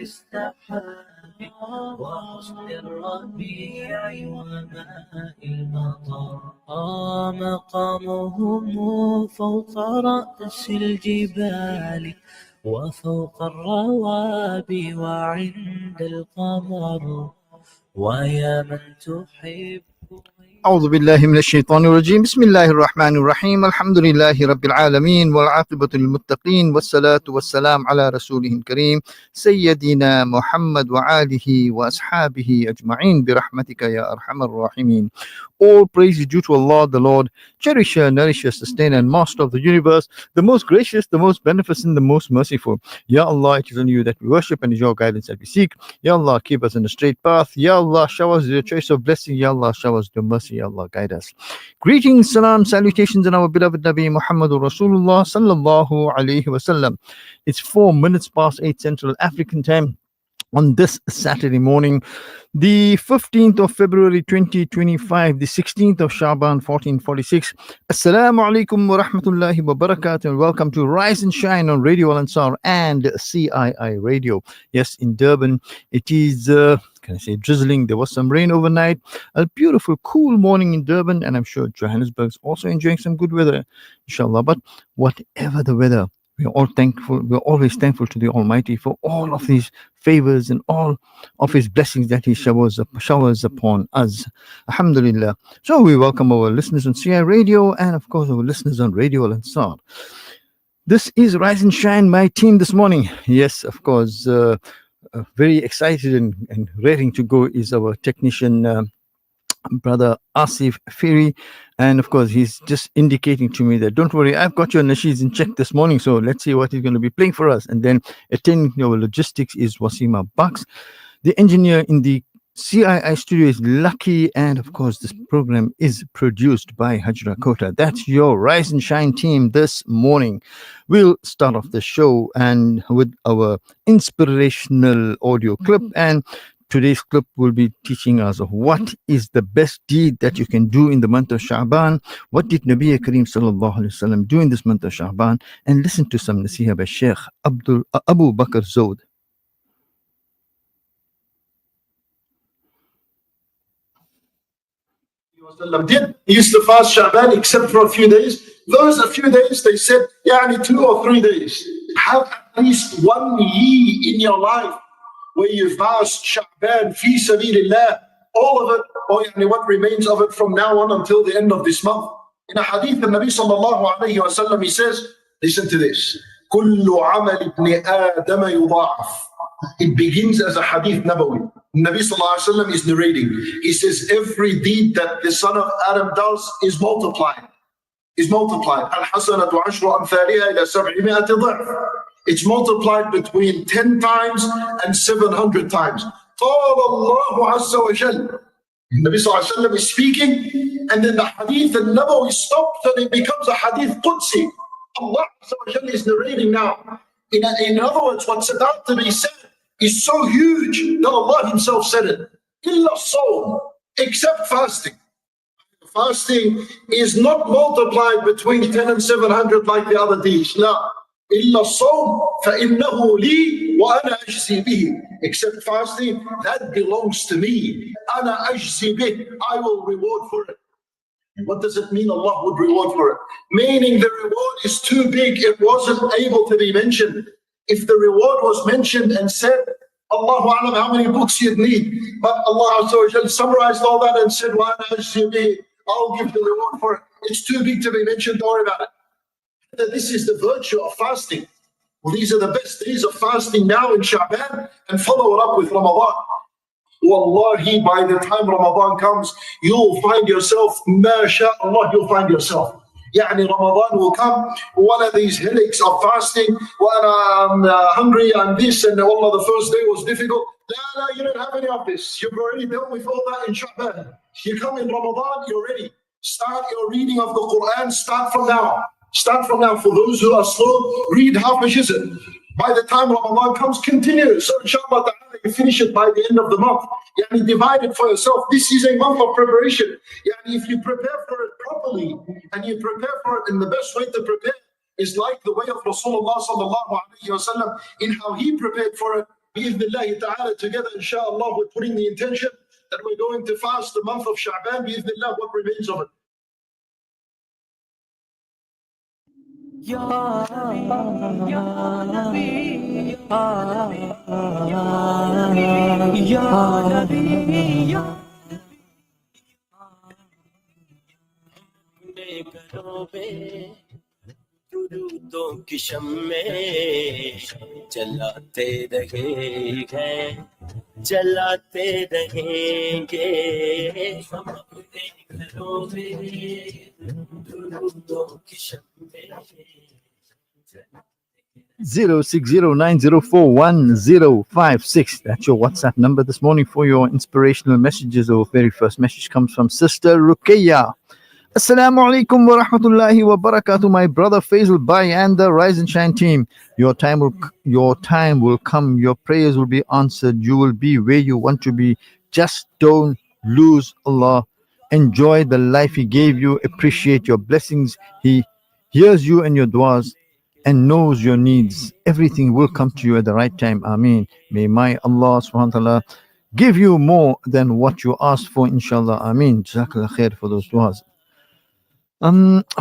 السحاب وحسن الربيع وماء المطر مقامهم فوق رأس الجبال وفوق الروابي وعند القمر ويا من تحب. أعوذ بالله من الشيطان الرجيم. بسم الله الرحمن الرحيم. الحمد لله رب العالمين والعاقبة للمتقين والصلاة والسلام على رسوله الكريم سيدنا محمد وآله وأصحابه أجمعين برحمتك يا أرحم الراحمين. All praise is due to Allah, the Lord, cherisher, nourisher, sustainer, and master of the universe, the most gracious, the most beneficent, the most merciful. Ya Allah, it is on you that we worship and it is your guidance that we seek. Ya Allah, keep us on the straight path. Ya Allah, shower us with your choice of blessing. Ya Allah, shower us with your mercy. Ya Allah, guide us. Greetings, salam, salutations on our beloved Nabi Muhammadur Rasulullah sallallahu alayhi wasallam. It's 4 minutes past 8 Central African time on this Saturday morning, the 15th of February 2025, the 16th of Shaban 1446. Assalamu alaikum wa rahmatullahi wa barakatuh, and welcome to Rise and Shine on Radio Al Ansar and CII Radio. Yes, in Durban, it is can I say drizzling. There was some rain overnight. A beautiful, cool morning in Durban, and I'm sure Johannesburg's also enjoying some good weather, inshallah. But whatever the weather, we are all thankful. We are always thankful to the Almighty for all of these favors and all of His blessings that He showers upon us. Alhamdulillah. So we welcome our listeners on CI Radio and, of course, our listeners on Radio Al Ansar. This is Rise and Shine, my team this morning. Yes, of course, very excited and raring to go is our technician, brother Asif Firi, and of course he's just indicating to me that don't worry, I've got your nasheeds in check this morning, so let's see what he's going to be playing for us. And then attending our logistics is Wasima Bucks. The engineer in the CII studio is Lucky, and of course this program is produced by Hajra Kota. That's your Rise and Shine team this morning. We'll start off the show and with our inspirational audio clip, and today's clip will be teaching us what is the best deed that you can do in the month of Sha'ban. What did Nabi Kareem sallallahu alaihi wasallam do in this month of Sha'ban? And listen to some nasiha by Sheikh Abu Bakr Zod. He used to fast Sha'ban except for a few days. Those a few days, they said, 2 or 3 days. Have at least 1 year in your life where you fast Sha'ban fi sabilillah, all of it, or what remains of it from now on until the end of this month. In a hadith, the Nabi sallallahu alayhi wa sallam, he says, listen to this, كُلُّ عَمَلِ ابْنِ آدَمَ يُضَاعَفْ. It begins as a hadith nabawi. Nabi sallallahu alayhi wa sallam is narrating. He says, every deed that the son of Adam does is multiplied. Al-hasanatu ashru amthaliha ila 700 ضعف. It's multiplied between 10 times and 700 times. قال الله عز وجل. Nabi sallallahu alayhi wa sallam is speaking, and then the hadith al-nabawi stops and it becomes a hadith Qudsi. Allah azza wa jalla is narrating now. In other words, what's about to be said is so huge that Allah Himself said it. Illa sawm, except fasting. Fasting is not multiplied between 10 and 700 like the other deeds. No. إِلَّا الصَّوْمُ فَإِنَّهُ لِي وَأَنَا أَجْزِي بِهِ. Except fasting, that belongs to me. أَنَا أَجْزِي بِهِ. I will reward for it. What does it mean Allah would reward for it? Meaning the reward is too big, it wasn't able to be mentioned. If the reward was mentioned and said, Allahu A'lam, how many books you'd need, but Allah Azza wa Jalla summarized all that and said, وَأَنَا أَجْزِي بِهِ. I'll give the reward for it. It's too big to be mentioned, don't worry about it. This is the virtue of fasting. Well, these are the best days of fasting now in Sha'ban, and follow it up with Ramadan. Wallahi, by the time Ramadan comes, you'll find yourself, MashaAllah, you'll find yourself. Ramadan will come, one of these headaches of fasting, I'm hungry, I'm this, and Allah, the first day was difficult. No, you don't have any of this. You've already dealt with all that in Sha'ban. You come in Ramadan, you're ready. Start your reading of the Quran, start from now. Start from now. For those who are slow, read half a juz'. By the time Ramadan comes, continue. So inshallah ta'ala, you finish it by the end of the month. Divide it for yourself. This is a month of preparation. If you prepare for it properly, and you prepare for it in the best way to prepare is like the way of Rasulullah sallallahu alayhi wa sallam in how he prepared for it. Bi-idhnillahi ta'ala, together, inshallah, we're putting the intention that we're going to fast the month of Sha'ban, bi-idhnillah, what remains of it. Ya Nabi, Ya Nabi, Ya Nabi, Ya दुरूदों की शम्मे जलाते रहेंगे जलाते रहेंगे हम अपने घरों में दुरूदों की शम्मे 0609041056. That's your WhatsApp number this morning for your inspirational messages. Our very first message comes from Sister Ruqayya. Assalamu alaikum wa rahmatullahi wa barakatuh, my brother Faizal Bhai and the Rise and Shine team. Your time will come. Your prayers will be answered. You will be where you want to be. Just don't lose Allah. Enjoy the life He gave you. Appreciate your blessings. He hears you and your du'as and knows your needs. Everything will come to you at the right time. Ameen. May my Allah subhanahu wa ta'ala give you more than what you asked for, inshallah. Ameen. Jazakallah khair for those du'as.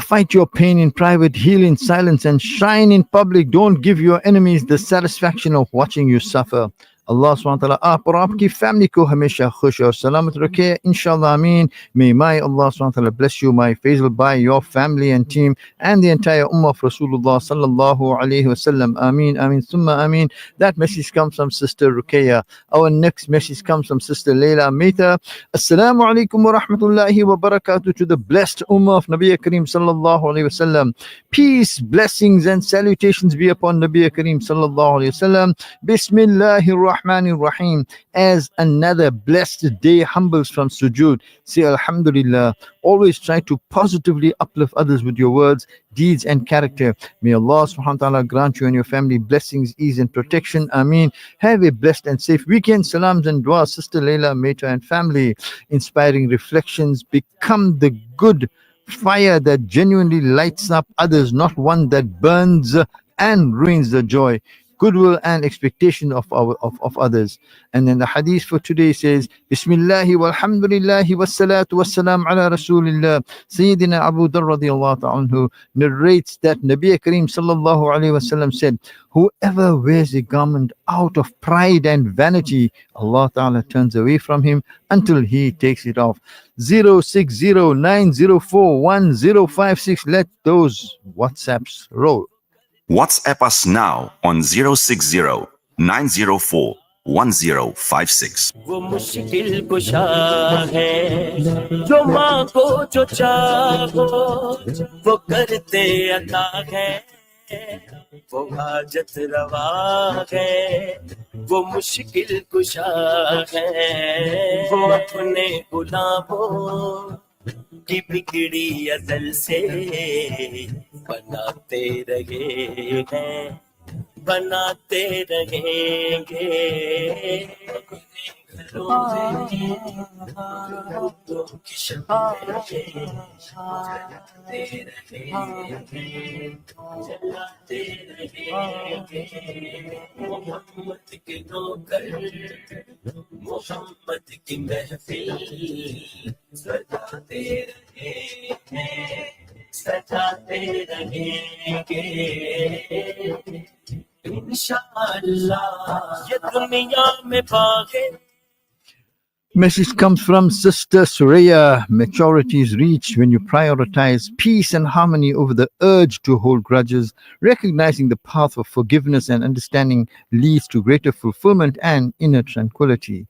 Fight your pain in private, heal in silence, and shine in public. Don't give your enemies the satisfaction of watching you suffer. Allah subhanahu wa ta'ala aap aur aapki family ko hamesha khush aur salamat rakhe, inshallah. Ameen. May my Allah subhanahu wa ta'ala bless you, my Faizal Bhai, your family and team, and the entire ummah of Rasulullah sallallahu alayhi wasallam. Ameen, ameen, summa ameen. That message comes from Sister Ruqayya. Our next message comes from Sister Layla Mehta. Assalamu alaikum wa rahmatullahi wa barakatuh to the blessed ummah of Nabi Kareem sallallahu alayhi wasallam. Peace, blessings, and salutations be upon Nabi Kareem sallallahu alayhi wasallam. Bismillahir Rahmanir Rahim. As another blessed day humbles from sujood, say Alhamdulillah. Always try to positively uplift others with your words, deeds, and character. May Allah subhanahu wa ta'ala grant you and your family blessings, ease, and protection. Ameen. Have a blessed and safe weekend. Salams and dua, Sister Layla Mehta and family. Inspiring reflections. Become the good fire that genuinely lights up others, not one that burns and ruins the joy, goodwill, and expectation of others. And then the hadith for today says, Bismillahi walhamdulillahi wassalatu wassalam ala rasulillah. Sayyidina Abu Dharr radiyallahu ta'ala anhu narrates that Nabi Kareem sallallahu alayhi wasallam said, whoever wears a garment out of pride and vanity, Allah ta'ala turns away from him until he takes it off. 0609041056. Let those WhatsApps roll. WhatsApp us now on 060-904-1056. वो मुश्किल कुशा है जो माँ को जो चाहो वो करते अता है वो हाजत रवा है वो मुश्किल कुशा है वो अपने गुलामों की बिगड़ी अदल से बनाते रहे हैं बनाते रहेंगे चलाते रहेंगे मोहम्मद के नौकर मोहम्मद की महफिल सजाते रहेंगे सजाते रहेंगे इंशाअल्लाह ये दुनिया में बागे. Message comes from Sister Suraya. Maturity is reached when you prioritize peace and harmony over the urge to hold grudges. Recognizing the path of forgiveness and understanding leads to greater fulfillment and inner tranquility.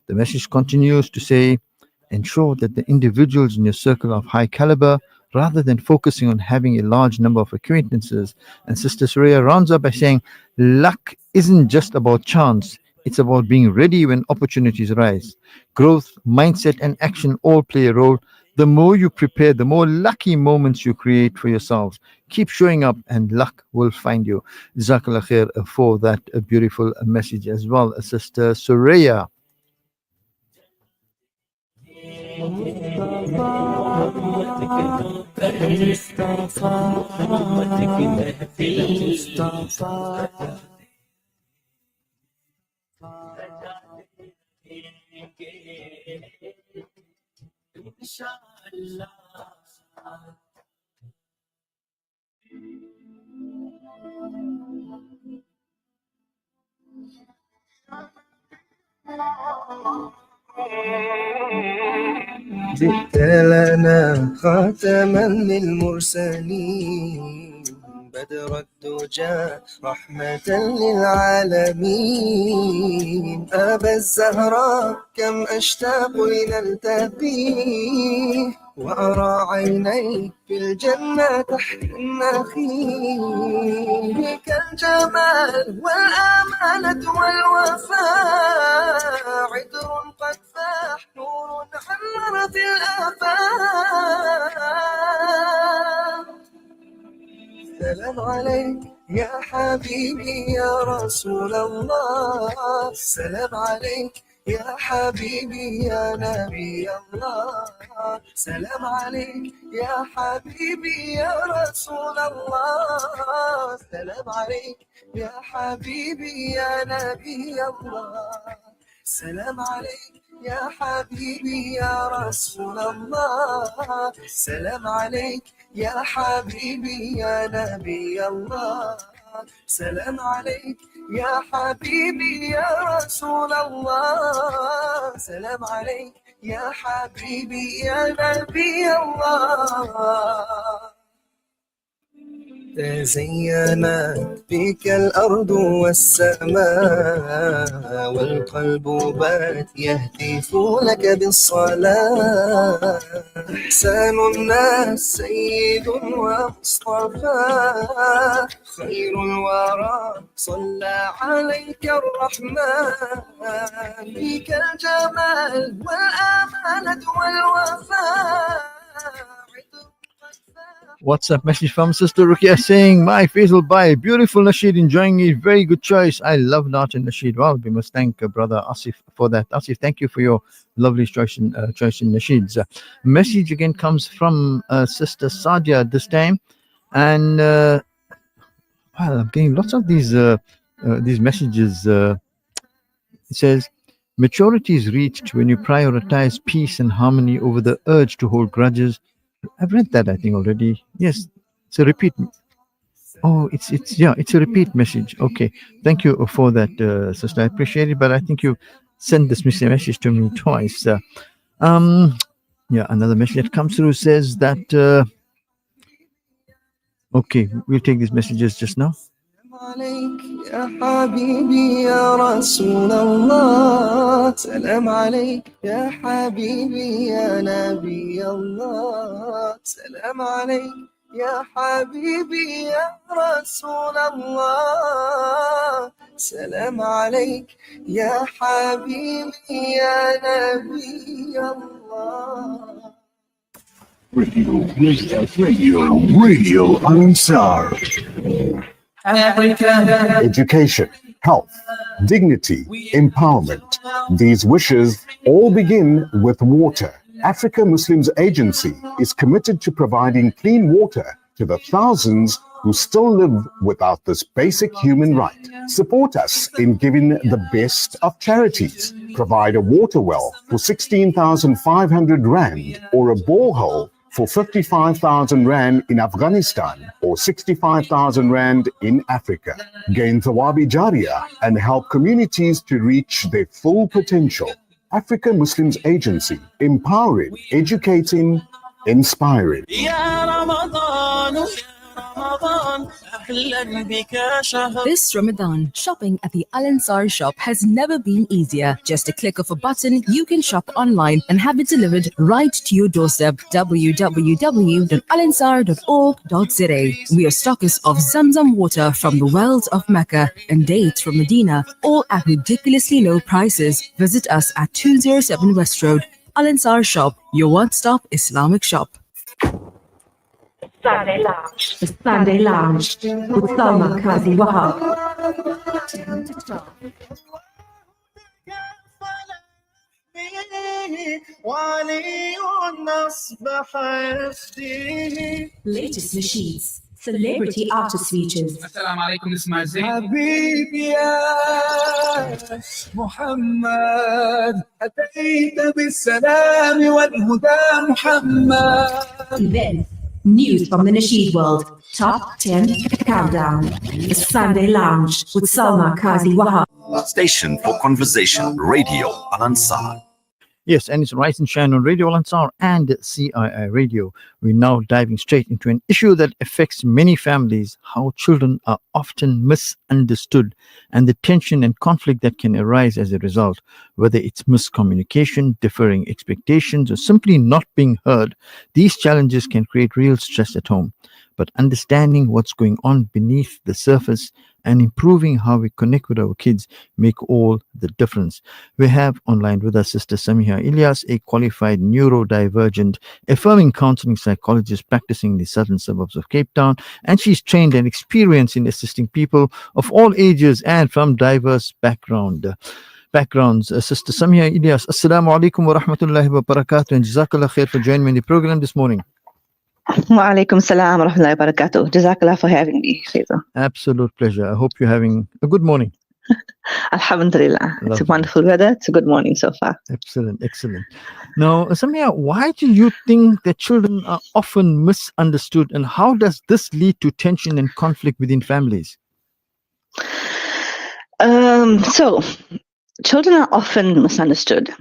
The message continues to say, ensure that the individuals in your circle are of high caliber rather than focusing on having a large number of acquaintances. And Sister Suraya rounds up by saying, luck isn't just about chance. It's about being ready when opportunities arise. Growth, mindset, and action all play a role. The more you prepare, the more lucky moments you create for yourselves. Keep showing up and luck will find you. Jazakallah khair for that beautiful message as well, Sister Suraya. جئت لنا خاتما للمرسلين بدر الدجى رحمة للعالمين أبا الزهراء كم أشتاق لنلتقيه وأرى عينيك في الجنة تحت النخيل بك الجمال والأمانة والوفاء عطر قد فاح نور حمر في الآفاق سلام عليك يا حبيبي يا رسول الله سلام عليك يا حبيبي يا نبي الله سلام عليك يا حبيبي يا رسول الله سلام عليك يا حبيبي يا نبي الله سلام عليك يا حبيبي يا رسول الله سلام عليك يا حبيبي يا نبي الله سلام عليك يا حبيبي يا رسول الله سلام عليك يا حبيبي يا نبي الله تزينت بك الأرض والسماء والقلب بات يهتف لك بالصلاة إحسان الناس سيد ومصطفى خير الورى صلى عليك الرحمن بك الجمال والأمانة والوفاء WhatsApp message from Sister Rukia saying, my Faizal Bhai, beautiful nasheed, enjoying it, very good choice. I love Naat and nasheed. Well, we must thank Brother Asif for that. Asif, thank you for your lovely choice in nasheeds. Message again comes from Sister Sadia this time. And well, I'm getting lots of these messages. It says, maturity is reached when you prioritize peace and harmony over the urge to hold grudges. I've read that, I think, already. Yes, it's a repeat. Oh, it's a repeat message. Okay, thank you for that, sister. I appreciate it, but I think you sent this message to me twice. Another message that comes through says that. Okay, we'll take these messages just now. عليك يا حبيبي يا رسول الله سلام عليك يا حبيبي يا نبي الله سلام عليك يا حبيبي يا رسول الله سلام عليك يا حبيبي يا نبي الله Radio Ansar. Education, health, dignity, empowerment. These wishes all begin with water. Africa Muslims Agency is committed to providing clean water to the thousands who still live without this basic human right. Support us in giving the best of charities. Provide a water well for 16,500 Rand or a borehole for 55,000 Rand in Afghanistan or 65,000 Rand in Africa. Gain Thawabi Jariyah and help communities to reach their full potential. Africa Muslims Agency, empowering, educating, inspiring. This Ramadan, shopping at the Al Ansar shop has never been easier. Just a click of a button, you can shop online and have it delivered right to your doorstep. www.alansar.org.za. We are stockers of Zamzam water from the wells of Mecca and dates from Medina, all at ridiculously low prices. Visit us at 207 West Road, Al Ansar shop, your one-stop Islamic shop. Sunday Lounge with Salma Kazi Wahab. Latest machines, celebrity artist features, السلام عليكم اسمع الزين حبيبي يا محمد أتيت بالسلام والهدى محمد. events, news from the Nasheed world, top 10 countdown, the Sunday Lounge with Salma Kazi Wahab. Station for Conversation, Radio Al Ansar. Yes, and it's Rise and Shine on Radio Al Ansar and CII Radio. We're now diving straight into an issue that affects many families, how children are often misunderstood and the tension and conflict that can arise as a result, whether it's miscommunication, differing expectations, or simply not being heard. These challenges can create real stress at home. But understanding what's going on beneath the surface and improving how we connect with our kids make all the difference. We have online with us Sister SAMEEHA ELIAS, a qualified neurodivergent affirming counseling psychologist practicing in the southern suburbs of Cape Town, and she's trained and experienced in assisting people of all ages and from diverse backgrounds. Sister SAMEEHA ELIAS, Assalamu alaikum wa rahmatullahi wa barakatuh, and Jazakallah khair for joining me in the program this morning. Wa alaikum salam wa rahmatullahi wa barakatuh. Jazakallah for having me, Faizal. Absolute pleasure. I hope you're having a good morning. Alhamdulillah. It's a Lovely. wonderful weather. It's a good morning so far. Excellent. Now, SAMEEHA, why do you think that children are often misunderstood, and how does this lead to tension and conflict within families? So, children are often misunderstood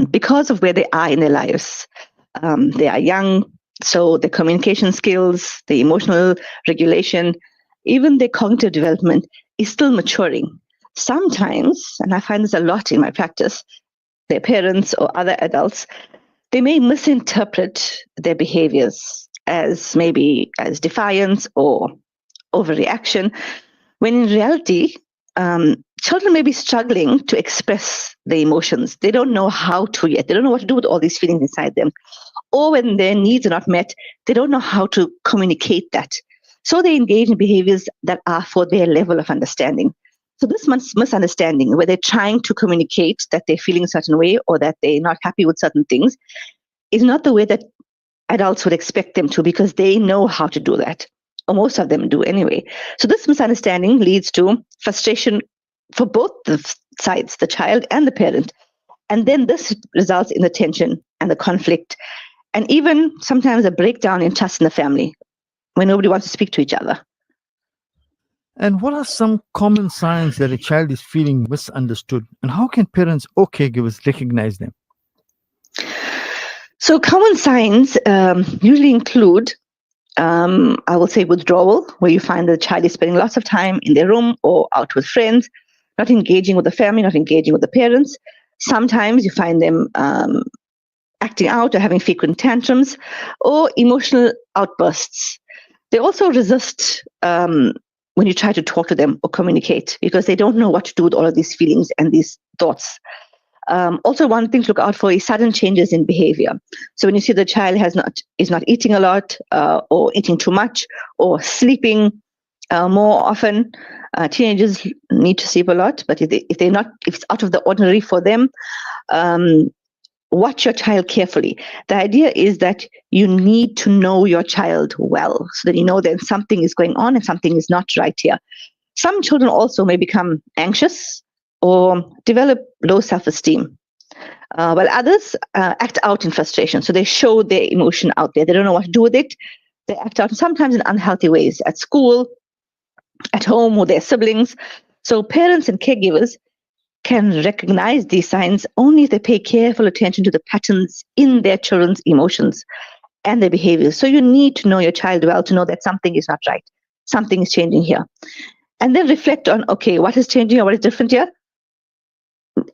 because of where they are in their lives. They are young, so their communication skills, the emotional regulation, even their cognitive development is still maturing. Sometimes, and I find this a lot in my practice, their parents or other adults, they may misinterpret their behaviors as maybe as defiance or overreaction, when in reality, children may be struggling to express their emotions. They don't know how to yet. They don't know what to do with all these feelings inside them. Or when their needs are not met, they don't know how to communicate that. So they engage in behaviors that are for their level of understanding. So this misunderstanding, where they're trying to communicate that they're feeling a certain way or that they're not happy with certain things, is not the way that adults would expect them to, because they know how to do that. Or most of them do anyway. So this misunderstanding leads to frustration for both the sides, the child and the parent. And then this results in the tension and the conflict, and even sometimes a breakdown in trust in the family when nobody wants to speak to each other. And what are some common signs that a child is feeling misunderstood, and how can parents or caregivers recognize them? So common signs usually include, I will say, withdrawal, where you find the child is spending lots of time in their room or out with friends, not engaging with the family, not engaging with the parents. Sometimes you find them acting out or having frequent tantrums or emotional outbursts. They also resist when you try to talk to them or communicate, because they don't know what to do with all of these feelings and these thoughts. Also, one thing to look out for is sudden changes in behavior. So when you see the child is not eating a lot, or eating too much, or sleeping more often. Teenagers need to sleep a lot, but if it's out of the ordinary for them, watch your child carefully. The idea is that you need to know your child well, so that you know that something is going on and something is not right here. Some children also may become anxious or develop low self-esteem, while others act out in frustration. So they show their emotion out there. They don't know what to do with it. They act out sometimes in unhealthy ways at school, at home, with their siblings. So parents and caregivers can recognize these signs only if they pay careful attention to the patterns in their children's emotions and their behaviors. So you need to know your child well to know that something is not right. Something is changing here. And then reflect on, okay, what is changing or what is different here?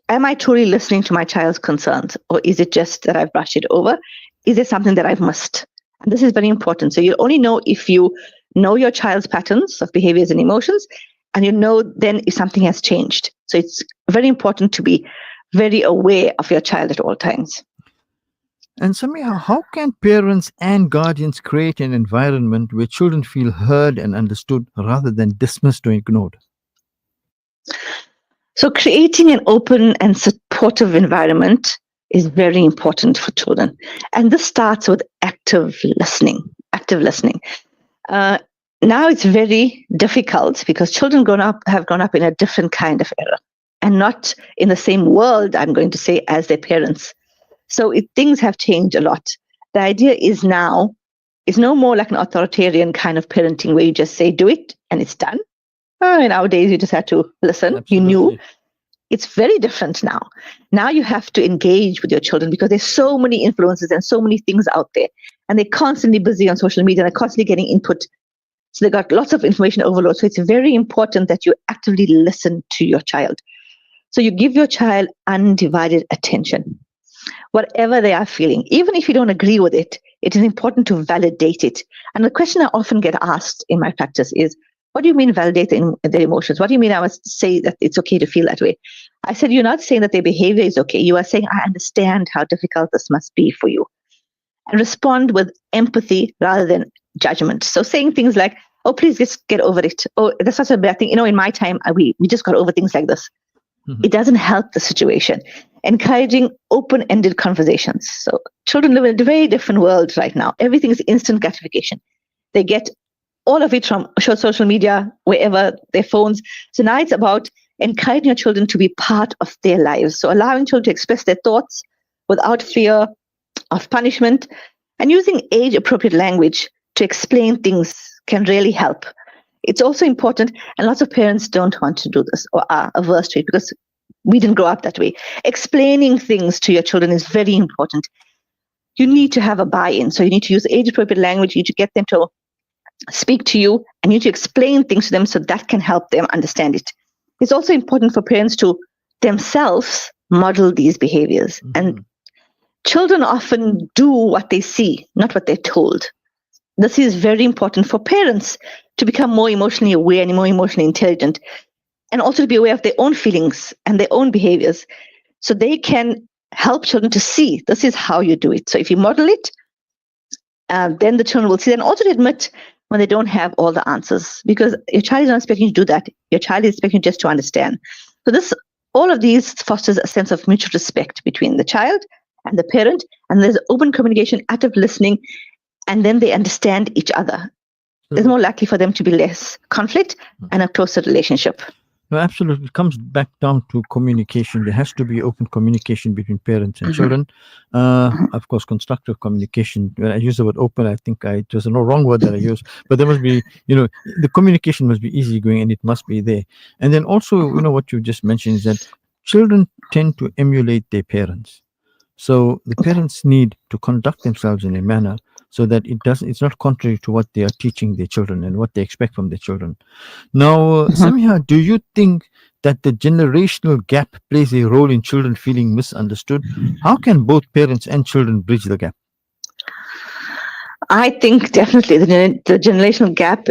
Am I truly listening to my child's concerns, or is it just that I've brushed it over? Is there something that I've missed? And this is very important. So you only know if you know your child's patterns of behaviors and emotions, and you know then if something has changed. So it's very important to be very aware of your child at all times. And SAMEEHA, how can parents and guardians create an environment where children feel heard and understood rather than dismissed or ignored? So creating an open and supportive environment is very important for children. And this starts with active listening. Now it's very difficult because children have grown up in a different kind of era and not in the same world, I'm going to say, as their parents. So things have changed a lot. The idea is now, it's no more like an authoritarian kind of parenting where you just say, do it, and it's done. Nowadays, you just had to listen. Absolutely. You knew. It's very different now. Now you have to engage with your children because there's so many influences and so many things out there. And they're constantly busy on social media. They're constantly getting input. So they got lots of information overload. So it's very important that you actively listen to your child. So you give your child undivided attention. Whatever they are feeling, even if you don't agree with it, it is important to validate it. And the question I often get asked in my practice is, what do you mean validating their emotions? What do you mean I must say that it's okay to feel that way? I said, you're not saying that their behavior is okay. You are saying, I understand how difficult this must be for you. And respond with empathy rather than judgment. So saying things like, oh, please just get over it. Oh, that's such a bad thing. In my time, we just got over things like this. Mm-hmm. It doesn't help the situation. Encouraging open-ended conversations. So children live in a very different world right now. Everything is instant gratification. They get all of it from social media, wherever, their phones. So now it's about encouraging your children to be part of their lives. So allowing children to express their thoughts without fear of punishment and using age-appropriate language to explain things can really help. It's also important, and lots of parents don't want to do this or are averse to it because we didn't grow up that way. Explaining things to your children is very important. You need to have a buy-in. So you need to use age-appropriate language. You need to get them to speak to you, and you need to explain things to them so that can help them understand it. It's also important for parents to themselves model these behaviors. Mm-hmm. And children often do what they see, not what they're told. This is very important for parents to become more emotionally aware and more emotionally intelligent, and also to be aware of their own feelings and their own behaviors so they can help children to see this is how you do it. So if you model it, then the children will see, and also to admit when they don't have all the answers, because your child is not expecting you to do that. Your child is expecting you just to understand. So all of these fosters a sense of mutual respect between the child and the parent, and there's open communication, active listening, and then they understand each other. It's more likely for them to be less conflict and a closer relationship. No, absolutely. It comes back down to communication. There has to be open communication between parents and children. Of course, constructive communication. When I use the word open, I think it was no wrong word that I used, but there must be, the communication must be easygoing and it must be there. And then also, what you just mentioned is that children tend to emulate their parents. So the parents need to conduct themselves in a manner so that it's not contrary to what they are teaching their children and what they expect from their children. Now, SAMEEHA, do you think that the generational gap plays a role in children feeling misunderstood? How can both parents and children bridge the gap? I think definitely the generational gap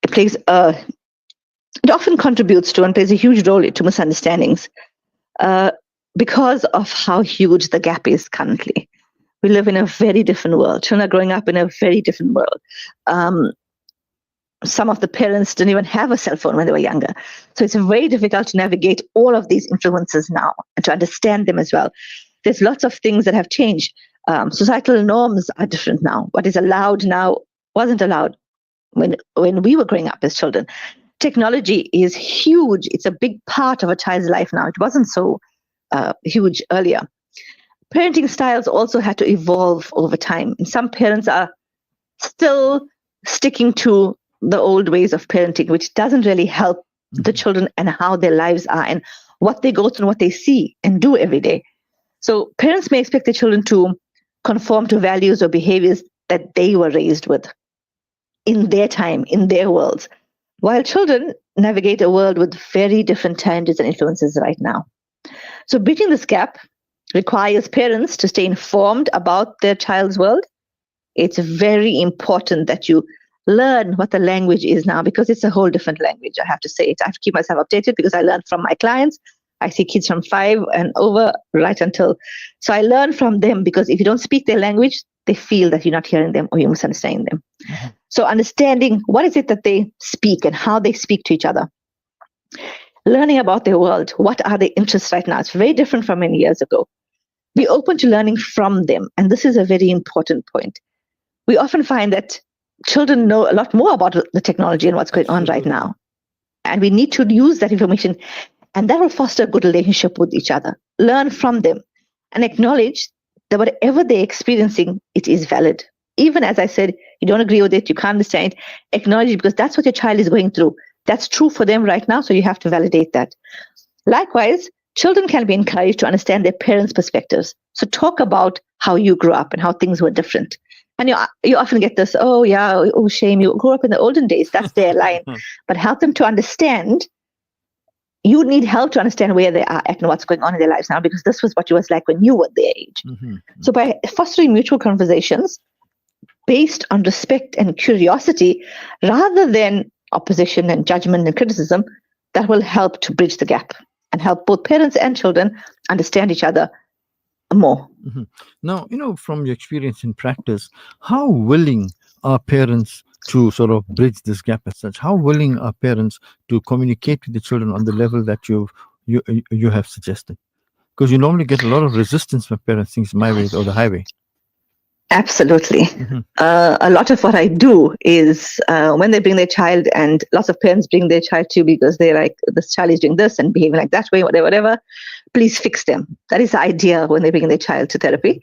plays it often contributes to and plays a huge role to misunderstandings because of how huge the gap is currently. We live in a very different world. Children are growing up in a very different world. Some of the parents didn't even have a cell phone when they were younger. So it's very difficult to navigate all of these influences now and to understand them as well. There's lots of things that have changed. Societal norms are different now. What is allowed now wasn't allowed when we were growing up as children. Technology is huge. It's a big part of a child's life now. It wasn't so huge earlier. Parenting styles also had to evolve over time. And some parents are still sticking to the old ways of parenting, which doesn't really help the children and how their lives are and what they go through and what they see and do every day. So parents may expect their children to conform to values or behaviors that they were raised with in their time, in their worlds, while children navigate a world with very different challenges and influences right now. So bridging this gap requires parents to stay informed about their child's world. It's very important that you learn what the language is now, because it's a whole different language. I have to say it. I have to keep myself updated because I learn from my clients. I see kids from 5 and over right until. So I learn from them, because if you don't speak their language, they feel that you're not hearing them or you're misunderstanding them. Mm-hmm. So understanding what is it that they speak and how they speak to each other. Learning about their world. What are their interests right now? It's very different from many years ago. Be open to learning from them. And this is a very important point. We often find that children know a lot more about the technology and what's going on right now. And we need to use that information, and that will foster a good relationship with each other. Learn from them and acknowledge that whatever they're experiencing, it is valid. Even as I said, you don't agree with it, you can't understand it, acknowledge it, because that's what your child is going through. That's true for them right now, so you have to validate that. Likewise, children can be encouraged to understand their parents' perspectives. So talk about how you grew up and how things were different. And you often get this, oh yeah, oh shame, you grew up in the olden days. That's their line. But help them to understand. You need help to understand where they are at and what's going on in their lives now, because this was what it was like when you were their age. So by fostering mutual conversations based on respect and curiosity, rather than opposition and judgment and criticism, that will help to bridge the gap and help both parents and children understand each other more. Now, from your experience in practice, how willing are parents to sort of bridge this gap as such? How willing are parents to communicate with the children on the level that you have suggested? Because you normally get a lot of resistance from parents, things my way or the highway. Absolutely. A lot of what I do is when they bring their child, and lots of parents bring their child too, because they're like, this child is doing this and behaving like that way, whatever. Please fix them. That is the idea when they bring their child to therapy.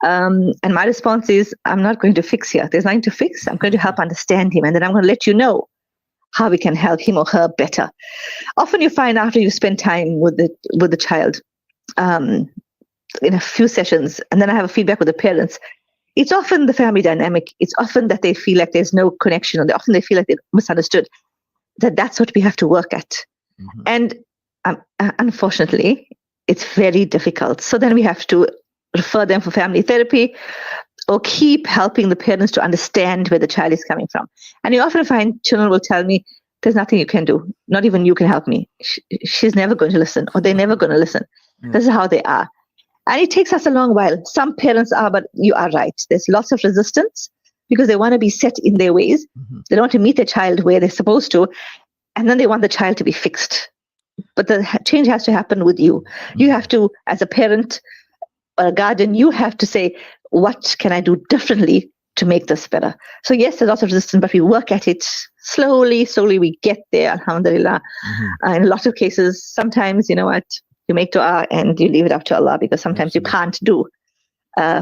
And my response is, I'm not going to fix here. There's nothing to fix. I'm going to help understand him, and then I'm going to let you know how we can help him or her better. Often you find after you spend time with the child in a few sessions, and then I have a feedback with the parents, it's often the family dynamic. It's often that they feel like there's no connection, or often they feel like they're misunderstood. That's what we have to work at. And unfortunately, it's very difficult. So then we have to refer them for family therapy, or keep helping the parents to understand where the child is coming from. And you often find children will tell me, there's nothing you can do. Not even you can help me. She's never going to listen, or they're never going to listen. This is how they are. And it takes us a long while. Some parents are, but you are right. There's lots of resistance because they want to be set in their ways. They don't want to meet their child where they're supposed to. And then they want the child to be fixed. But the change has to happen with you. You have to, as a parent or a guardian, you have to say, what can I do differently to make this better? So yes, there's lots of resistance, but we work at it slowly we get there, alhamdulillah. In a lot of cases, sometimes, you know what, you make dua and you leave it up to Allah, because sometimes you can't do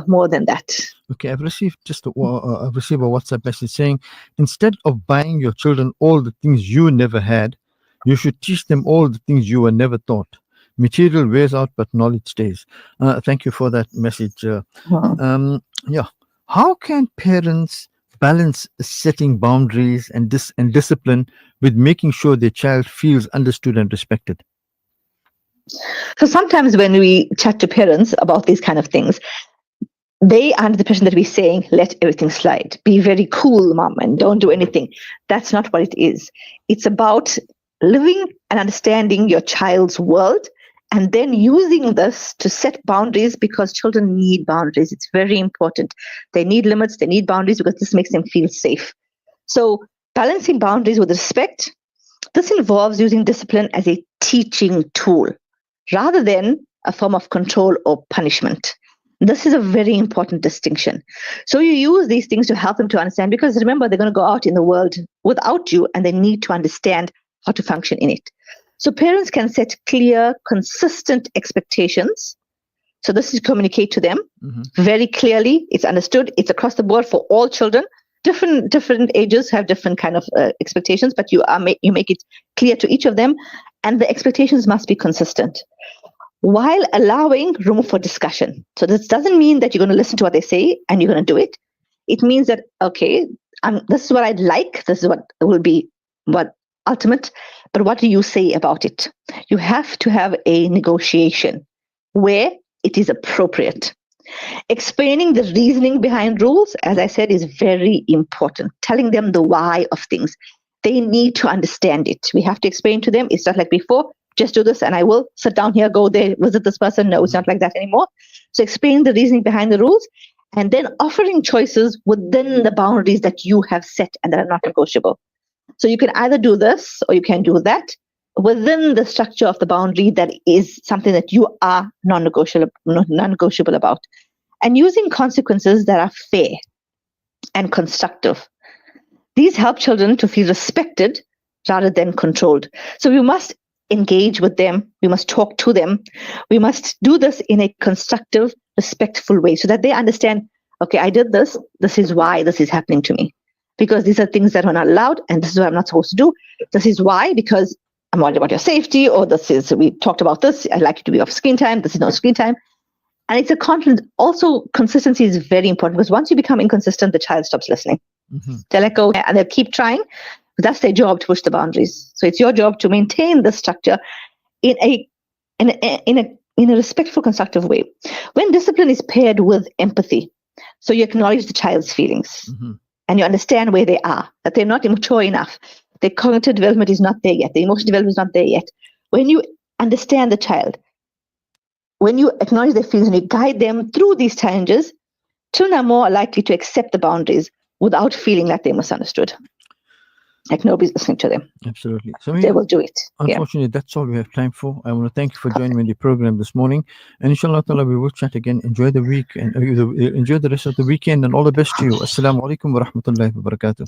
more than that. Okay, I've received a WhatsApp message saying, instead of buying your children all the things you never had, you should teach them all the things you were never taught. Material wears out, but knowledge stays. Thank you for that message. How can parents balance setting boundaries and discipline with making sure their child feels understood and respected? So sometimes when we chat to parents about these kind of things, they are under the impression that we're saying, let everything slide. Be very cool, mom, and don't do anything. That's not what it is. It's about living and understanding your child's world, and then using this to set boundaries, because children need boundaries. It's very important. They need limits, they need boundaries, because this makes them feel safe. So balancing boundaries with respect, this involves using discipline as a teaching tool rather than a form of control or punishment. This is a very important distinction. So you use these things to help them to understand, because remember, they're going to go out in the world without you, and they need to understand how to function in it. So parents can set clear, consistent expectations. So this is communicate to them very clearly. It's understood. It's across the board for all children. Different ages have different kind of expectations, but you make it clear to each of them, and the expectations must be consistent, while allowing room for discussion. So this doesn't mean that you're going to listen to what they say and you're going to do it. It means that, okay, this is what I'd like. This is what will be what ultimate. But what do you say about it? You have to have a negotiation where it is appropriate. Explaining the reasoning behind rules, as I said, is very important. Telling them the why of things. They need to understand it. We have to explain to them. It's not like before, just do this and I will sit down here, go there, visit this person. No, it's not like that anymore. So explain the reasoning behind the rules, and then offering choices within the boundaries that you have set and that are not negotiable. So you can either do this or you can do that within the structure of the boundary that is something that you are non-negotiable about. And using consequences that are fair and constructive. These help children to feel respected rather than controlled. So we must engage with them. We must talk to them. We must do this in a constructive, respectful way so that they understand, okay, I did this. This is why this is happening to me. Because these are things that are not allowed, and this is what I'm not supposed to do. This is why, because I'm worried about your safety, or this is, we talked about this, I'd like you to be off screen time, this is no screen time. And it's a confidence. Also, consistency is very important, because once you become inconsistent, the child stops listening. They let go and they'll keep trying. But that's their job to push the boundaries. So it's your job to maintain the structure in a respectful, constructive way. When discipline is paired with empathy, so you acknowledge the child's feelings and you understand where they are, that they're not immature enough. Their cognitive development is not there yet. The emotional development is not there yet. When you understand the child, when you acknowledge their feelings and you guide them through these challenges, children are more likely to accept the boundaries without feeling like they're misunderstood. Like nobody's listening to them. Absolutely. They will do it. Unfortunately, that's all we have time for. I want to thank you for joining me in the program this morning. And inshallah ta'ala, we will chat again. Enjoy the week and enjoy the rest of the weekend, and all the best to you. Assalamu alaikum wa rahmatullahi wa barakatuh.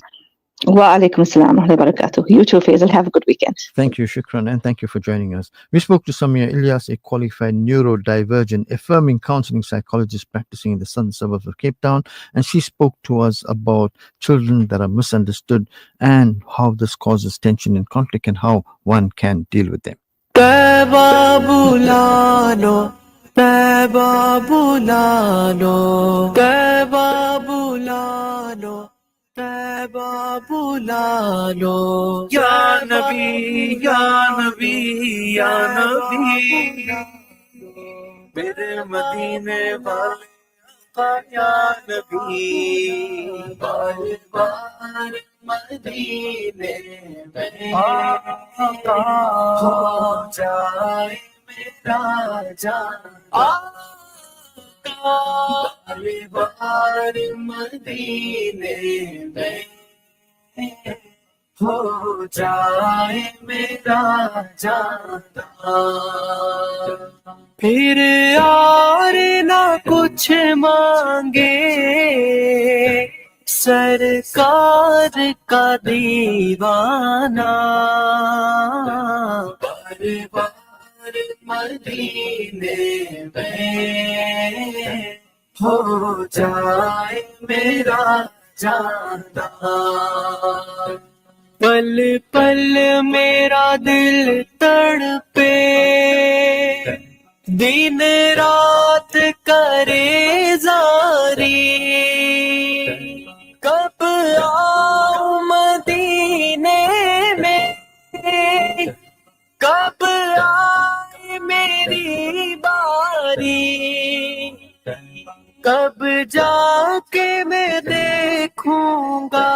Wa alaikum assalam wa barakatuh. You too, Faizal. Have a good weekend. Thank you, Shukran, and thank you for joining us. We spoke to SAMEEHA ELIAS, a qualified neurodivergent affirming counseling psychologist practicing in the southern suburbs of Cape Town, and she spoke to us about children that are misunderstood and how this causes tension and conflict and how one can deal with them. تیبہ بلا لو یا نبی یا نبی یا نبی میرے مدینے والے آقا یا نبی بار بار مدینے میں آقا ہو جائے میرا جان بار بار مدینے میں ہو جائے میرا جانا پھر اور نہ کچھ مانگے سرکار کا دیوانہ بار بار مدینے میں ہو جائے میرا جانا پل پل میرا دل تڑپے دن رات کرے زاری کب آؤں مدینے میں کب آئے میری باری کب جا کے میں دیکھوں گا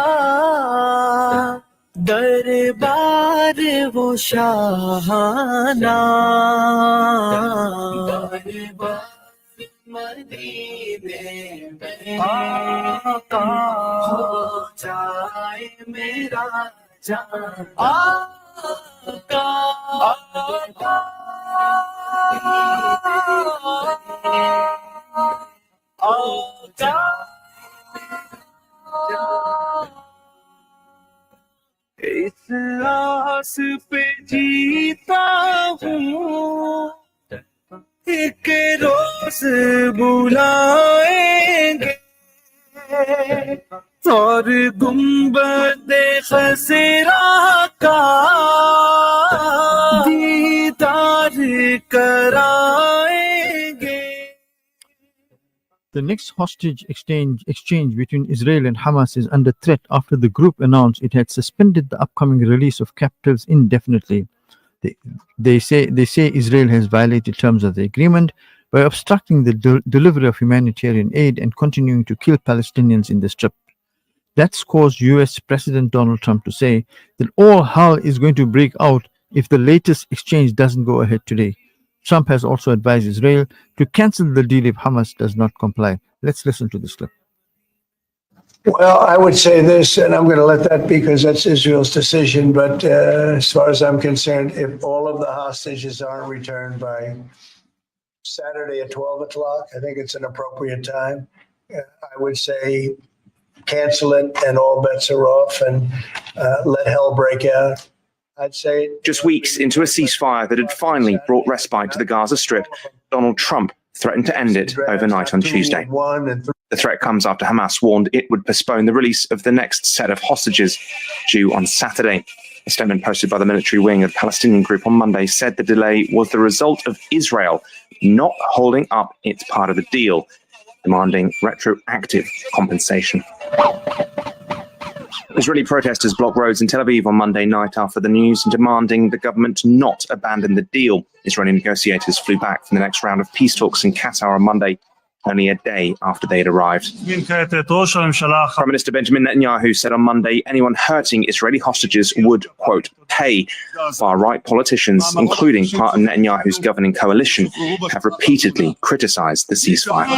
دربار وہ شاہانہ دربار مدینے میں آقا ہو جائے میرا جان آقا اس آس پہ جیتا ہوں ایک روز بلائیں گے اور گنبد خضرا کا دیدار کرائیں گے. The next hostage exchange between Israel and Hamas is under threat after the group announced it had suspended the upcoming release of captives indefinitely. They say Israel has violated terms of the agreement by obstructing the delivery of humanitarian aid and continuing to kill Palestinians in the Strip. That's caused US President Donald Trump to say that all hell is going to break out if the latest exchange doesn't go ahead today. Trump has also advised Israel to cancel the deal if Hamas does not comply. Let's listen to this clip. Well, I would say this, and I'm going to let that be because that's Israel's decision. But as far as I'm concerned, if all of the hostages aren't returned by Saturday at 12 o'clock, I think it's an appropriate time. I would say cancel it and all bets are off and let hell break out. I'd say just weeks into a ceasefire that had finally brought respite to the Gaza Strip, Donald Trump threatened to end it overnight on Tuesday. The threat comes after Hamas warned it would postpone the release of the next set of hostages due on Saturday. A statement posted by the military wing of the Palestinian group on Monday said the delay was the result of Israel not holding up its part of the deal, demanding retroactive compensation. Israeli protesters blocked roads in Tel Aviv on Monday night after the news and demanding the government not abandon the deal. Israeli negotiators flew back from the next round of peace talks in Qatar on Monday, only a day after they had arrived. Prime Minister Benjamin Netanyahu said on Monday anyone hurting Israeli hostages would, quote, pay. Far-right politicians, including part of Netanyahu's governing coalition, have repeatedly criticized the ceasefire.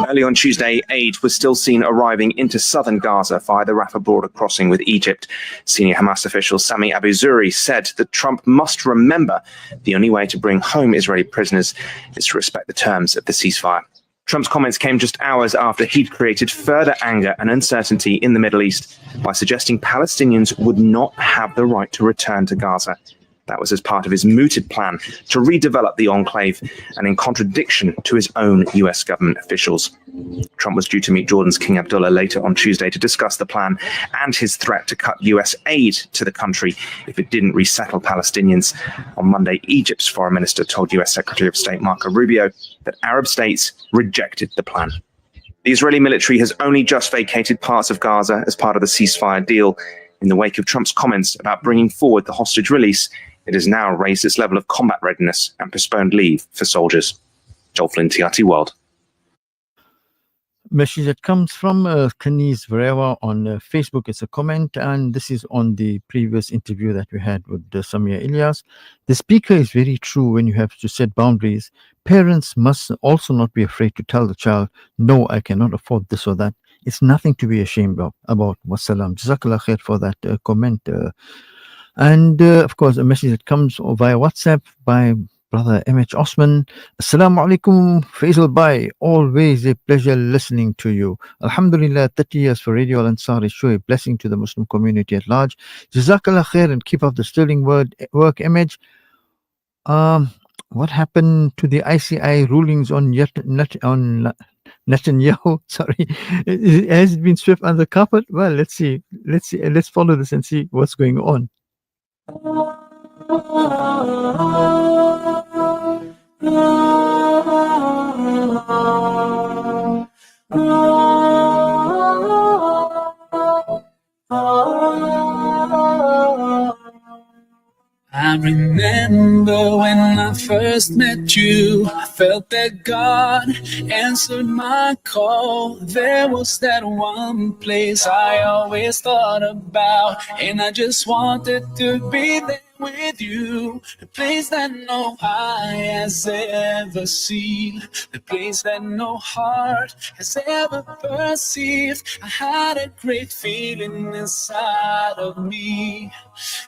Early on Tuesday, aid was still seen arriving into southern Gaza via the Rafah border crossing with Egypt. Senior Hamas official Sami Abu Zuhri said that Trump must remember the only way to bring home Israeli prisoners is to respect the terms of the ceasefire. Trump's comments came just hours after he'd created further anger and uncertainty in the Middle East by suggesting Palestinians would not have the right to return to Gaza. That was as part of his mooted plan to redevelop the enclave and in contradiction to his own US government officials. Trump was due to meet Jordan's King Abdullah later on Tuesday to discuss the plan and his threat to cut US aid to the country if it didn't resettle Palestinians. On Monday, Egypt's foreign minister told US Secretary of State Marco Rubio that Arab states rejected the plan. The Israeli military has only just vacated parts of Gaza as part of the ceasefire deal. In the wake of Trump's comments about bringing forward the hostage release, it has now raised its level of combat readiness and postponed leave for soldiers. Joel Flynn, TRT World. Message that comes from Kaniz Vareva on Facebook. It's a comment, and this is on the previous interview that we had with SAMEEHA ELIAS. The speaker is very true when you have to set boundaries. Parents must also not be afraid to tell the child, no, I cannot afford this or that. It's nothing to be ashamed of. About wassalam. Jazakallah khair for that comment. And of course, a message that comes via WhatsApp by Brother M.H. Osman. Assalamu alaikum, Faizal Bhai. Always a pleasure listening to you. Alhamdulillah, 30 years for Radio Al Ansar is sure a blessing to the Muslim community at large. Jazakallah khair and keep up the sterling work, M.H. What happened to the ICI rulings on Netanyahu? Sorry, has it been swept under the carpet? Well, let's see. Let's follow this and see what's going on. I remember when I first met you, I felt that God answered my call. There was that one place I always thought about, and I just wanted to be there with you. The place that no eye has ever seen, the place that no heart has ever perceived. I had a great feeling inside of me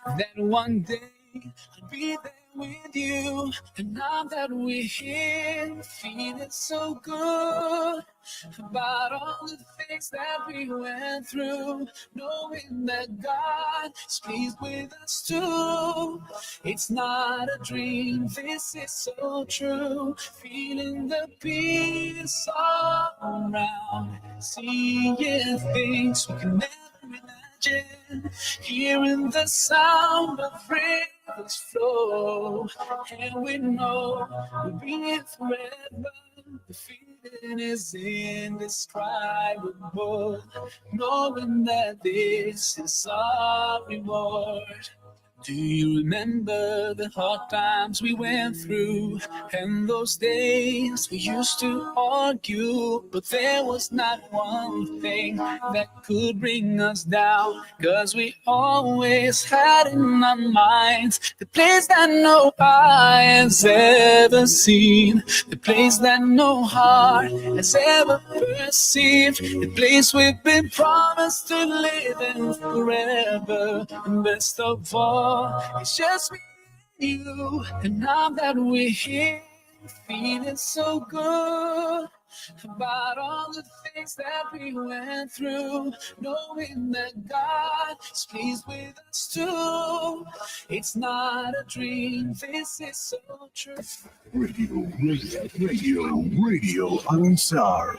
that one day I'll be there with you. And now that we're here, feeling so good about all the things that we went through, knowing that God is pleased with us too. It's not a dream, this is so true. Feeling the peace all around, seeing things we can never imagine, hearing the sound of rivers flow, and we know we'll be here forever. The feeling is indescribable, knowing that this is our reward. Do you remember the hard times we went through, and those days we used to argue, but there was not one thing that could bring us down, 'cause we always had in our minds the place that no eye has ever seen, the place that no heart has ever perceived, the place we've been promised to live in forever. And best of all, it's just me and you. And now that we're here, feeling so good about all the things that we went through, knowing that God is pleased with us too. It's not a dream, this is so true. Radio Ansar.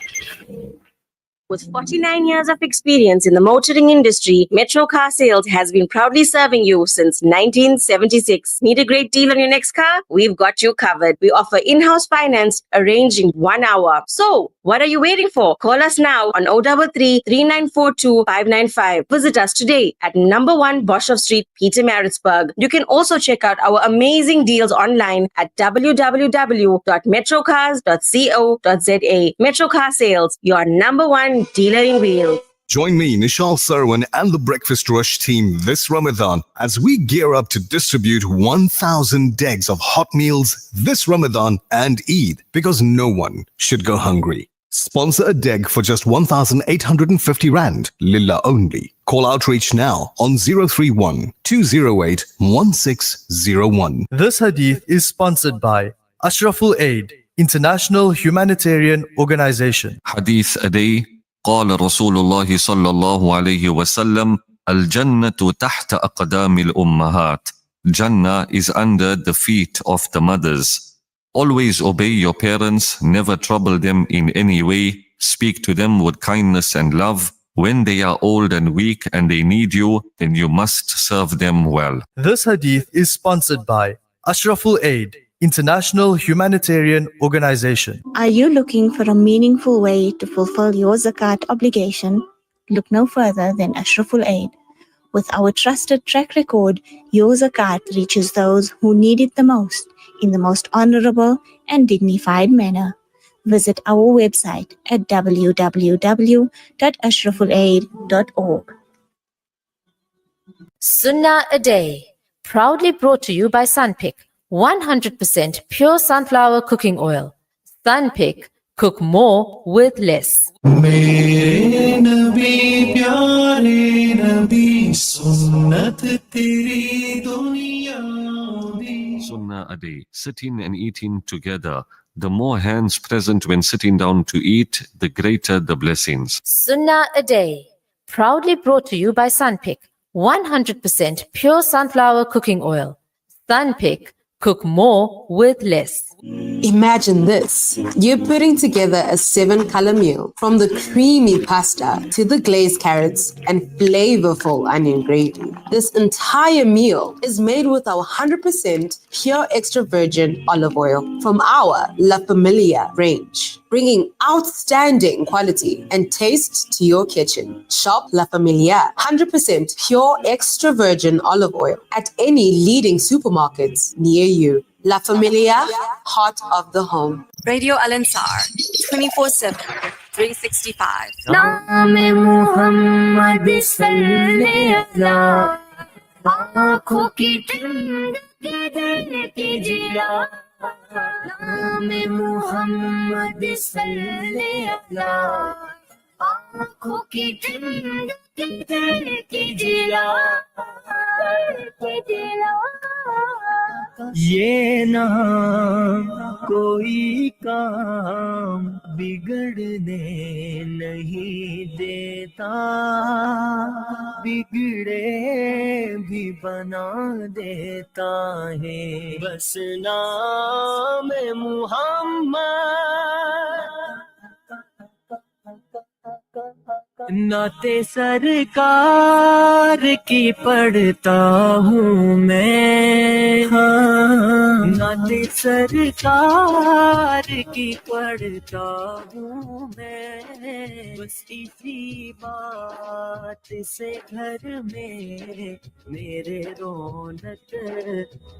With 49 years of experience in the motoring industry, Metro Car Sales has been proudly serving you since 1976. Need a great deal on your next car? We've got you covered. We offer in-house finance arranged in 1 hour. So, what are you waiting for? Call us now on 033 3942 595. Visit us today at number 1 Boshoff Street, Pietermaritzburg. You can also check out our amazing deals online at www.metrocars.co.za. Metro Car Sales, your number 1 dealer in wheels. Join me, Nishal Sarwan, and the Breakfast Rush team this Ramadan as we gear up to distribute 1,000 degs of hot meals this Ramadan and Eid, because no one should go hungry. Sponsor a deg for just 1,850 Rand, Lillah only. Call Outreach now on 031 208 1601. This hadith is sponsored by Ashraful Aid, International Humanitarian Organization. Hadith a day. قال رسول الله صلى الله عليه وسلم الجنة تحت أقدام الأمهات. Jannah is under the feet of the mothers. Always obey your parents, never trouble them in any way, speak to them with kindness and love. When they are old and weak and they need you, then you must serve them well. This hadith is sponsored by Ashraful Aid, International Humanitarian Organization. Are you looking for a meaningful way to fulfill your zakat obligation? Look no further than Ashraful Aid. With our trusted track record, your zakat reaches those who need it the most in the most honorable and dignified manner. Visit our website at www.ashrafulaid.org. Sunnah a Day, proudly brought to you by Sunpick. 100% pure sunflower cooking oil. Sunpick, cook more with less. मेरे नबी प्यारे नबी सुन्नत तेरी दुनिया दी. Sunnah a day, sitting and eating together. The more hands present when sitting down to eat, the greater the blessings. Sunnah a Day, proudly brought to you by Sunpick. 100% pure sunflower cooking oil. Sunpick, cook more with less. Imagine this. You're putting together a 7-color meal, from the creamy pasta to the glazed carrots and flavorful onion gravy. This entire meal is made with our 100% pure extra virgin olive oil from our La Familia range, bringing outstanding quality and taste to your kitchen. Shop La Familia 100% pure extra virgin olive oil at any leading supermarkets near you. La Familia, heart of the home. Radio Al Ansar, 24/7, 365. नामे मुहम्मद सल्लल्लाहु आँखों की ठंडक दिल की जिला. नामे मुहम्मद सल्लल्लाहु आँखों की ठंडक दिल की जिला. ये ना कोई काम बिगड़ने नहीं देता, बिगड़े भी बना देता है. बस नाम मुहम्मद नाते सरकार की पढ़ता हूँ मैं. हाँ, नाते सरकार की पढ़ता हूँ मैं. बस इसी बात से घर में मेरे रौनक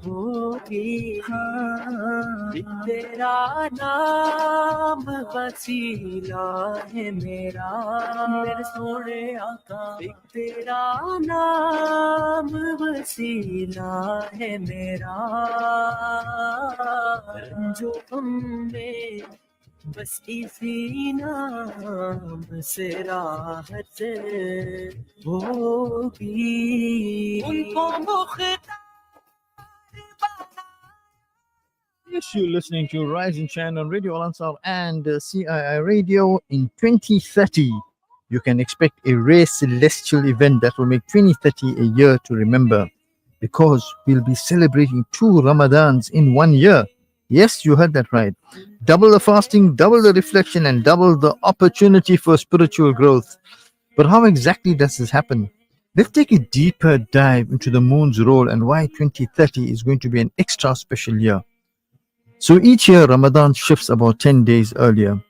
होगी. हाँ, तेरा नाम वसीला है मेरा, मेरे सोने आका. तेरा नाम वसीला है मेरा. जो में बस इसी नाम से राहत होगी. उनको Mukhtar Yes, you're listening to Rise and Shine on Radio Al Ansar and CII Radio. In 2030, you can expect a rare celestial event that will make 2030 a year to remember, because we'll be celebrating 2 Ramadans in 1 year. Yes, you heard that right. Double the fasting, double the reflection, and double the opportunity for spiritual growth. But how exactly does this happen? Let's take a deeper dive into the moon's role and why 2030 is going to be an extra special year. So each year, Ramadan shifts about 10 days earlier.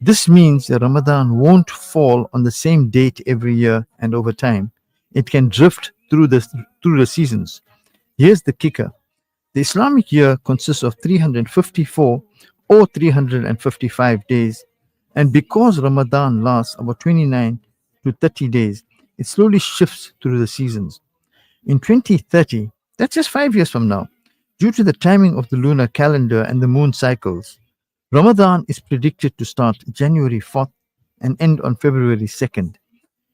This means that Ramadan won't fall on the same date every year, and over time, it can drift through the seasons. Here's the kicker. The Islamic year consists of 354 or 355 days, and because Ramadan lasts about 29 to 30 days, it slowly shifts through the seasons. In 2030, that's just 5 years from now, due to the timing of the lunar calendar and the moon cycles, Ramadan is predicted to start January 4th and end on February 2nd.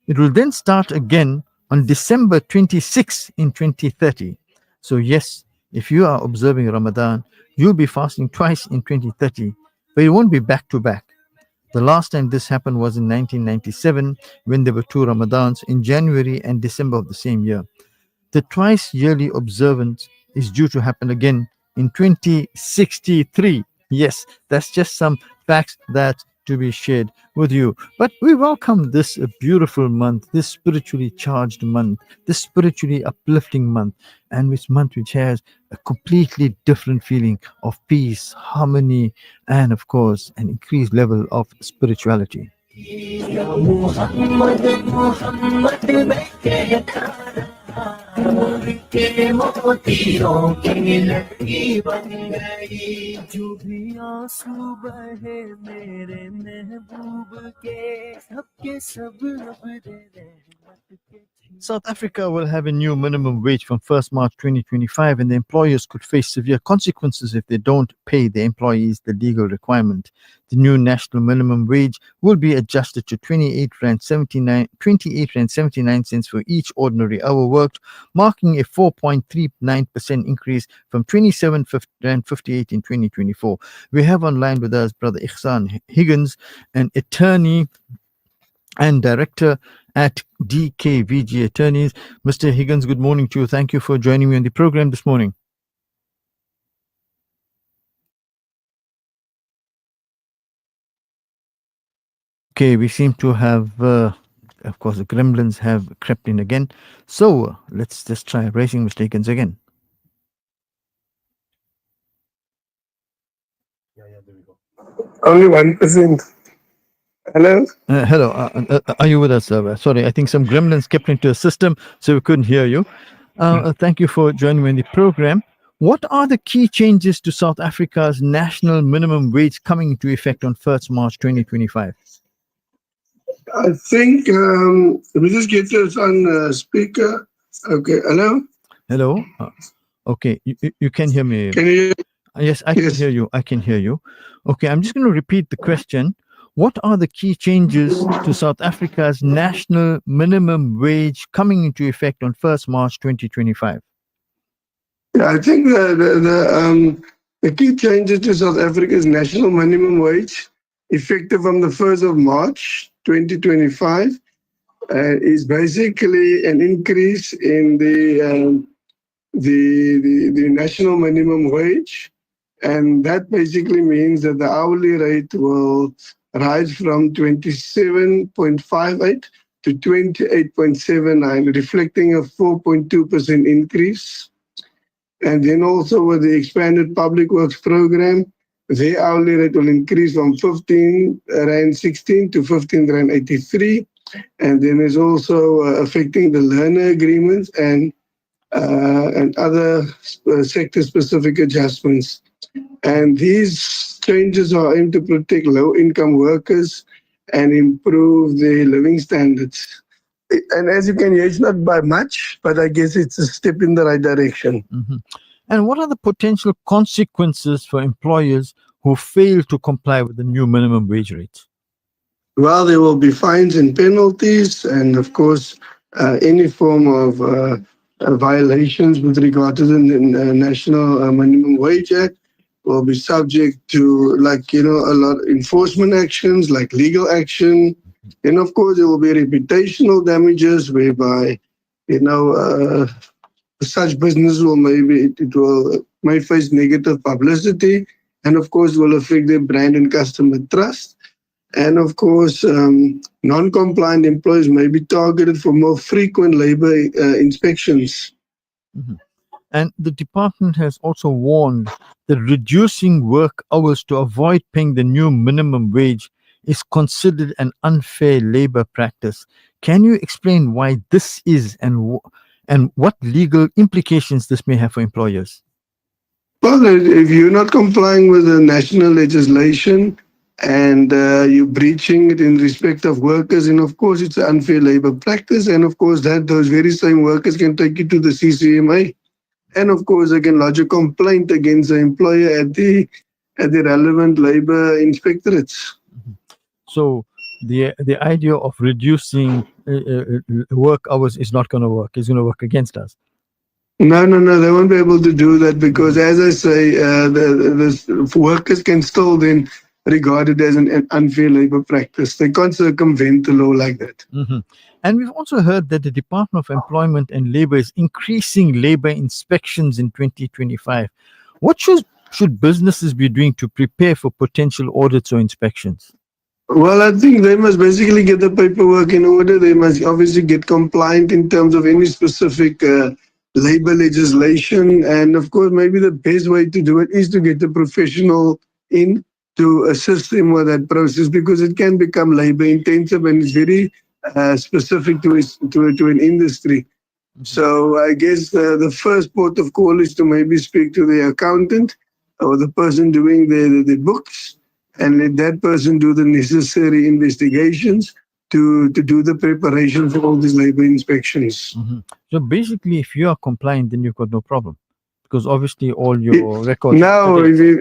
It will then start again on December 26th in 2030. So yes, if you are observing Ramadan, you'll be fasting twice in 2030, but it won't be back to back. The last time this happened was in 1997, when there were 2 Ramadans in January and December of the same year. The twice yearly observance is due to happen again in 2063. Yes, that's just some facts that to be shared with you. But we welcome this beautiful month, this spiritually charged month, this spiritually uplifting month, and this month which has a completely different feeling of peace, harmony, and of course, an increased level of spirituality. South Africa will have a new minimum wage from 1st March 2025, and the employers could face severe consequences if they don't pay their employees the legal requirement. The new national minimum wage will be adjusted to 28.79 cents for each ordinary hour worked, marking a 4.39% increase from 27.58 in 2024. We have online with us Brother Ihsan Higgins, an attorney and director at DKVG Attorneys. Mr. Higgins, good morning to you. Thank you for joining me on the program this morning. Okay, we seem to have, of course, the gremlins have crept in again. So let's just try raising Mr. Higgins again. Only 1%. Hello? Hello. Are you with us? Sorry, I think some gremlins kept into the system, so we couldn't hear you. Thank you for joining me in the program. What are the key changes to South Africa's national minimum wage coming into effect on 1st March 2025? I think we just get this on speaker. Okay, hello? Hello? Okay, you can hear me. Can you? Yes, I can hear you. I can hear you. Okay, I'm just going to repeat the question. What are the key changes to South Africa's national minimum wage coming into effect on 1st March 2025? Yeah, I think the key changes to South Africa's national minimum wage, effective from the 1st of March 2025, is basically an increase in the national minimum wage, and that basically means that the hourly rate will rise from 27.58 to 28.79, reflecting a 4.2% increase. And then also with the expanded public works program, their hourly rate will increase from 15 Rand 16 to 15 Rand 83. And then is also affecting the learner agreements and other sector-specific adjustments. And these changes are aimed to protect low-income workers and improve their living standards. And as you can hear, it's not by much, but I guess it's a step in the right direction. Mm-hmm. And what are the potential consequences for employers who fail to comply with the new minimum wage rates? Well, there will be fines and penalties, and of course, any form of violations with regard to the National Minimum Wage Act will be subject to, like, a lot of enforcement actions, like legal action. And of course, there will be reputational damages whereby, such business will may face negative publicity, and of course will affect their brand and customer trust. And of course, non-compliant employees may be targeted for more frequent labor inspections. And the department has also warned that reducing work hours to avoid paying the new minimum wage is considered an unfair labor practice. Can you explain why this is and what legal implications this may have for employers? Well, if you're not complying with the national legislation and you're breaching it in respect of workers, and of course it's an unfair labor practice, and of course those very same workers can take you to the CCMA. And of course, they can lodge a complaint against the employer at the relevant labor inspectorates. So the idea of reducing work hours is not going to work. It's going to work against us. No, they won't be able to do that because, as I say, the workers can still then regard it as an unfair labor practice. They can't circumvent the law like that. And we've also heard that the Department of Employment and Labor is increasing labor inspections in 2025. What should businesses be doing to prepare for potential audits or inspections? Well, I think they must basically get the paperwork in order. They must obviously get compliant in terms of any specific labor legislation. And of course, maybe the best way to do it is to get a professional in to assist them with that process, because it can become labor intensive and it's very specific to an industry. So I guess the first port of call is to maybe speak to the accountant or the person doing the books, and let that person do the necessary investigations to do the preparation for all these labor inspections. So basically, if you are compliant, then you've got no problem, because obviously all your records. No,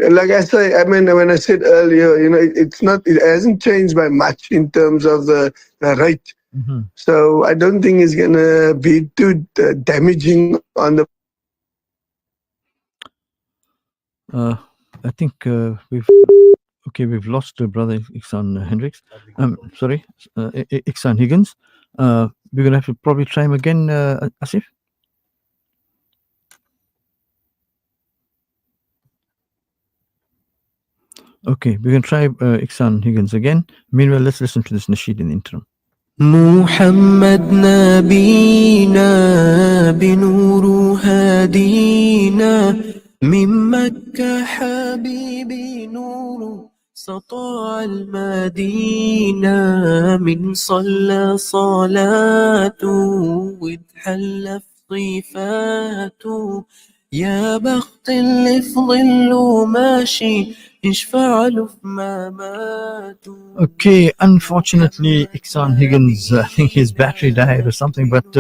like I say, I mean, when I said earlier, it hasn't changed by much in terms of the rate. So I don't think it's going to be too damaging on the. I think we've lost brother Iksan Hendricks. Sorry, Iksan Higgins. We're going to have to probably try him again, Asif. Okay, we can try Iksan Higgins again. Meanwhile, let's listen to this nasheed in the interim. محمد نبينا بنور هادينا من مكة حبيبي نور سطاع المدينة من صلى صلاته واتحلى في صفاته يا بخت اللي في ظله ماشي يشفع له في مماته. Okay, unfortunately, Iksan Higgins, I think his battery died or something, but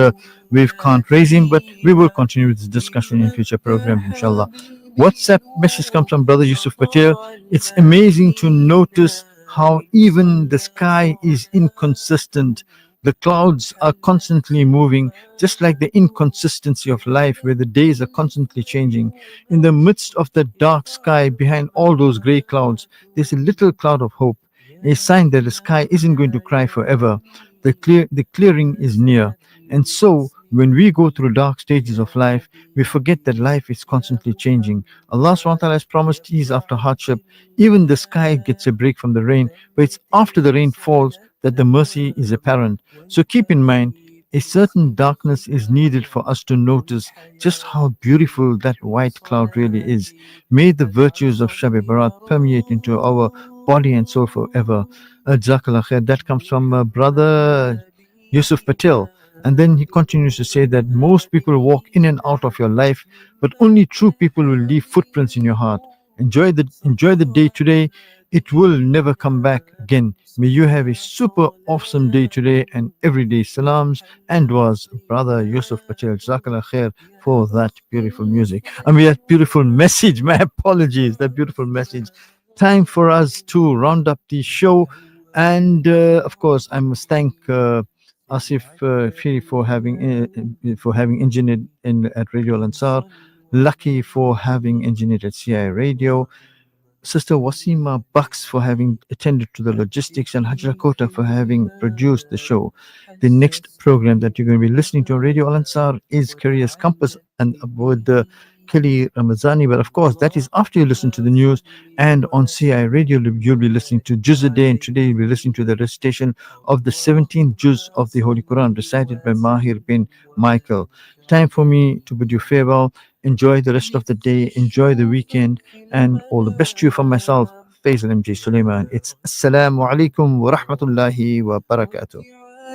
we can't raise him, but we will continue this discussion in future programs, inshallah. WhatsApp message comes from Brother Yusuf Patel. It's amazing to notice how even the sky is inconsistent. The clouds are constantly moving, just like the inconsistency of life, where the days are constantly changing. In the midst of the dark sky, behind all those gray clouds, there's a little cloud of hope, a sign that the sky isn't going to cry forever. The clearing is near. And so, when we go through dark stages of life, we forget that life is constantly changing. Allah SWT has promised ease after hardship. Even the sky gets a break from the rain, but it's after the rain falls that the mercy is apparent. So keep in mind, a certain darkness is needed for us to notice just how beautiful that white cloud really is. May the virtues of Shab Barat permeate into our body and soul forever. Jazakallah khair. That comes from Brother Yusuf Patel. And then he continues to say that most people walk in and out of your life, but only true people will leave footprints in your heart. Enjoy the day today. It will never come back again. May you have a super awesome day today and every day. Salams and duas, Brother Yusuf Patel. Jazakallah khair for that beautiful music. And we had beautiful message. My apologies. That beautiful message. Time for us to round up the show. And of course, I must thank Asif Firi for having engineered at Radio Al Ansar, Lucky for having engineered at CI Radio, Sister Wasima Bucks for having attended to the logistics, and Hajra Kota for having produced the show. The next program that you're going to be listening to on Radio Al Ansar is Careers Compass and with Kelly Ramazani. But of course, that is after you listen to the news. And on CI Radio, you'll be listening to Juz a Day. And today you'll be listening to the recitation of the 17th Juz of the Holy Quran, recited by Mahir bin Michael. Time for me to bid you farewell. Enjoy the rest of the day. Enjoy the weekend. And all the best to you from myself, Faizal MJ Suleman. It's Assalamu alaikum wa rahmatullahi wa barakatuh.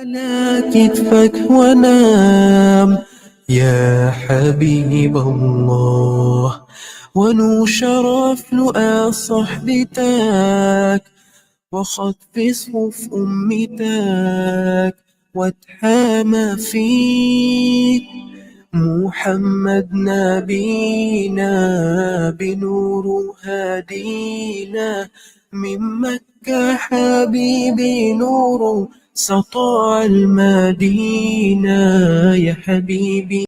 على كتفك ونام يا حبيب الله، ونشرف لقى صحبتك وخطف صفوف أمتك واتحامى فيك. محمد نبينا بنور هدينا، من مكة حبيبي نور سطع المدينة. يا حبيبي